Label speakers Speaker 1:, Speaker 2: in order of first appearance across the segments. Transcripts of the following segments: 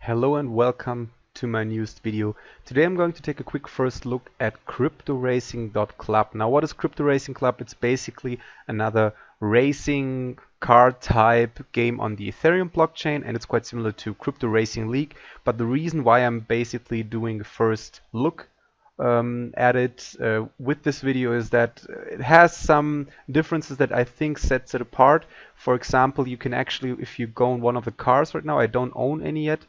Speaker 1: Hello and welcome to my newest video. Today I'm going to take a quick first look at CryptoRacing.club. Now, what is CryptoRacing Club? It's basically another racing car type game on the Ethereum blockchain, and it's quite similar to Crypto Racing League. But the reason why I'm basically doing a first look at it with this video is that it has some differences that I think sets it apart. For example, you can actually, if you go on one of the cars right now, I don't own any yet,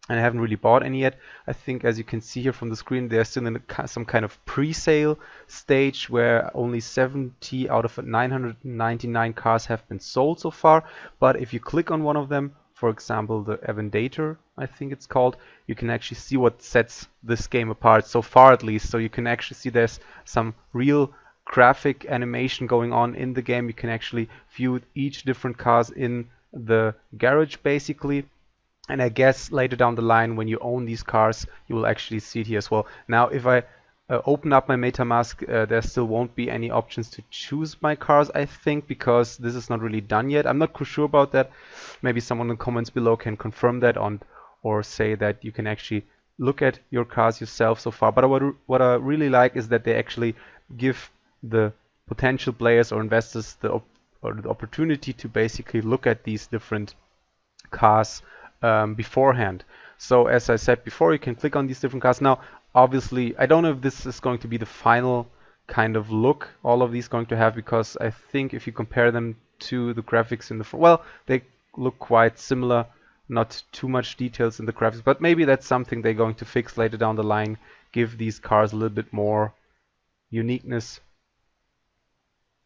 Speaker 1: and I haven't really bought any yet. I think, as you can see here from the screen, they're still in some kind of pre-sale stage where only 70 out of 999 cars have been sold so far. But if you click on one of them, for example the Avendator, I think it's called, you can actually see what sets this game apart so far, at least. So you can actually see there's some real graphic animation going on in the game. You can actually view each different cars in the garage basically. And I guess later down the line, when you own these cars, you will actually see it here as well. Now, if I open up my MetaMask, there still won't be any options to choose my cars, I think, because this is not really done yet. I'm not sure about that. Maybe someone in the comments below can confirm that or say that you can actually look at your cars yourself so far. But what I really like is that they actually give the potential players or investors the opportunity to basically look at these different cars beforehand. So as I said before, you can click on these different cars. Now, obviously, I don't know if this is going to be the final kind of look all of these going to have, because I think if you compare them to the graphics in the front, well, they look quite similar, not too much details in the graphics, but maybe that's something they're going to fix later down the line, give these cars a little bit more uniqueness.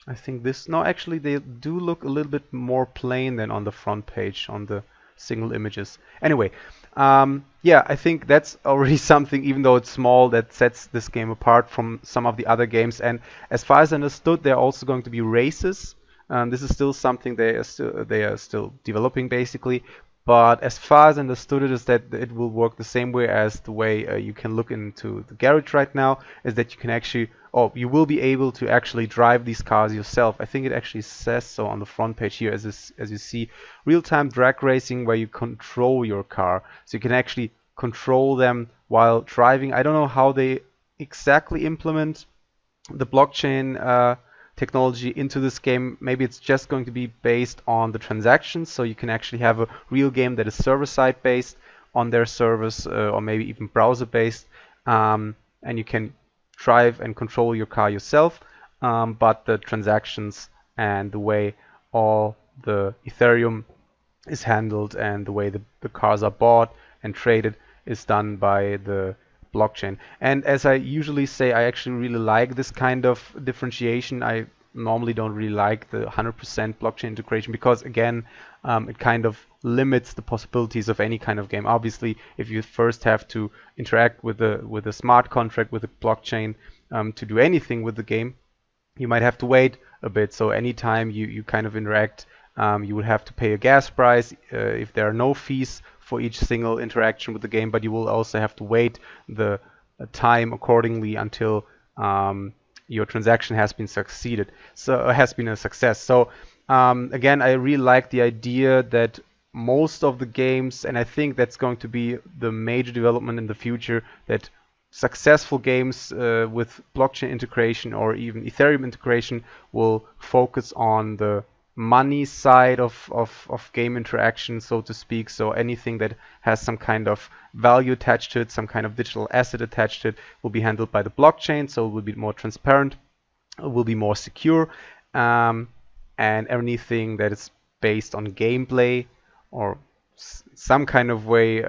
Speaker 1: I think this, no, actually they do look a little bit more plain than on the front page on the single images. Anyway, yeah, I think that's already something, even though it's small, that sets this game apart from some of the other games. And as far as I understood, there are also going to be races. This is still something they are still developing basically. But as far as I understood it, is that it will work the same way as the way you can look into the garage right now, is that you can actually, you will be able to actually drive these cars yourself. I think it actually says so on the front page here, as you see, real-time drag racing, where you control your car. So you can actually control them while driving. I don't know how they exactly implement the blockchain technology into this game. Maybe it's just going to be based on the transactions, so you can actually have a real game that is server-side based on their servers, or maybe even browser-based, and you can drive and control your car yourself, but the transactions and the way all the Ethereum is handled and the way the cars are bought and traded is done by the blockchain. And as I usually say, I actually really like this kind of differentiation. I normally don't really like the 100% blockchain integration, because again, it kind of limits the possibilities of any kind of game. Obviously, if you first have to interact with a smart contract, with a blockchain, to do anything with the game, you might have to wait a bit. So anytime you kind of interact, you would have to pay a gas price if there are no fees for each single interaction with the game, but you will also have to wait the time accordingly until your transaction has been succeeded. So has been a success. So again, I really like the idea that most of the games, and I think that's going to be the major development in the future, that successful games with blockchain integration or even Ethereum integration will focus on the money side of game interaction, so to speak. So anything that has some kind of value attached to it, some kind of digital asset attached to it, will be handled by the blockchain, so it will be more transparent, it will be more secure, and anything that is based on gameplay or some kind of way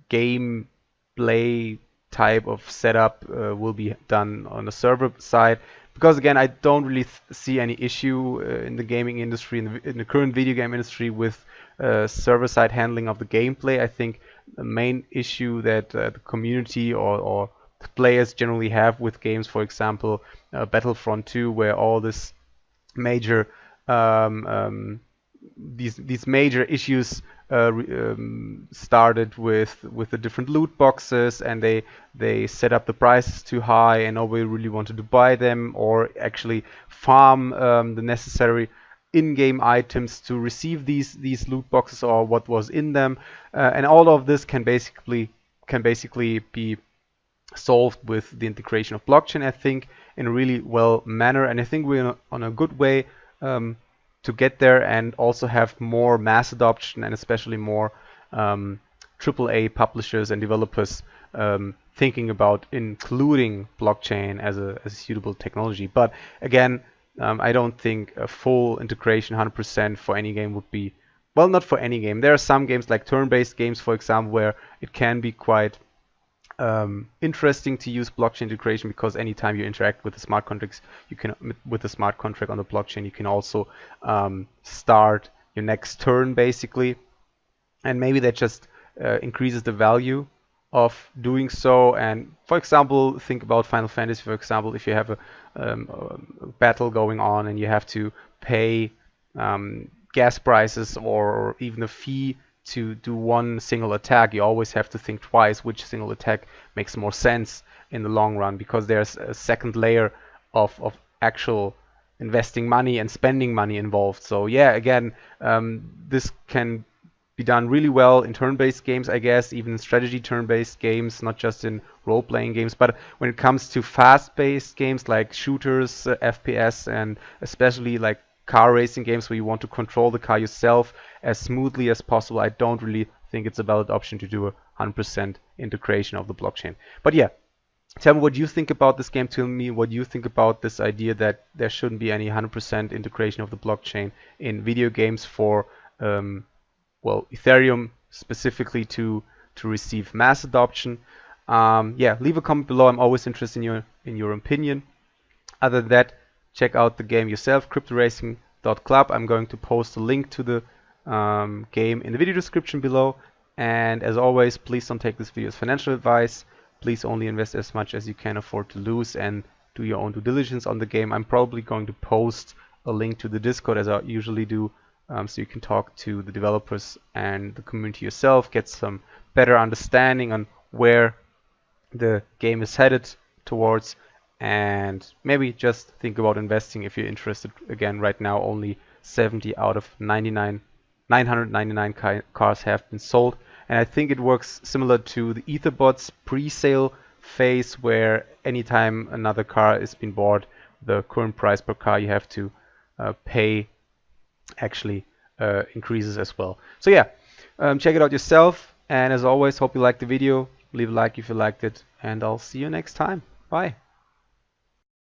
Speaker 1: gameplay type of setup will be done on the server side. Because again, I don't really see any issue in the gaming industry, in the current video game industry, with server-side handling of the gameplay. I think the main issue that the community or the players generally have with games, for example, Battlefront 2, where all this major these major issues started with the different loot boxes, and they set up the prices too high and nobody really wanted to buy them or actually farm the necessary in-game items to receive these loot boxes or what was in them, and all of this can basically be solved with the integration of blockchain, I think, in a really well manner. And I think we're on a good way to get there and also have more mass adoption and especially more AAA publishers and developers thinking about including blockchain as a suitable technology. But again, I don't think a full integration 100% for any game would be, well, not for any game. There are some games like turn-based games, for example, where it can be quite interesting to use blockchain integration, because anytime you interact with the smart contracts, you can, with the smart contract on the blockchain, you can also start your next turn basically, and maybe that just increases the value of doing so. And for example, think about Final Fantasy. For example, if you have a battle going on and you have to pay gas prices or even a fee to do one single attack, you always have to think twice which single attack makes more sense in the long run, because there's a second layer of actual investing money and spending money involved. So yeah, again, this can be done really well in turn-based games, I guess, even strategy turn-based games, not just in role-playing games. But when it comes to fast-paced games like shooters, FPS, and especially like car racing games where you want to control the car yourself as smoothly as possible, I don't really think it's a valid option to do a 100% integration of the blockchain. But yeah, tell me what you think about this game. Tell me what you think about this idea that there shouldn't be any 100% integration of the blockchain in video games for well, Ethereum specifically to receive mass adoption. Yeah, leave a comment below. I'm always interested in your opinion. Other than that, check out the game yourself, CryptoRacing.club. I'm going to post a link to the game in the video description below. And as always, please don't take this video as financial advice. Please only invest as much as you can afford to lose and do your own due diligence on the game. I'm probably going to post a link to the Discord as I usually do, so you can talk to the developers and the community yourself, get some better understanding on where the game is headed towards, and maybe just think about investing if you're interested. Again, right now only 70 out of 999 cars have been sold, and I think it works similar to the Etherbots pre-sale phase, where anytime another car is being bought, the current price per car you have to pay actually increases as well. So yeah, check it out yourself, and as always, hope you liked the video. Leave a like if you liked it, and I'll see you next time. Bye.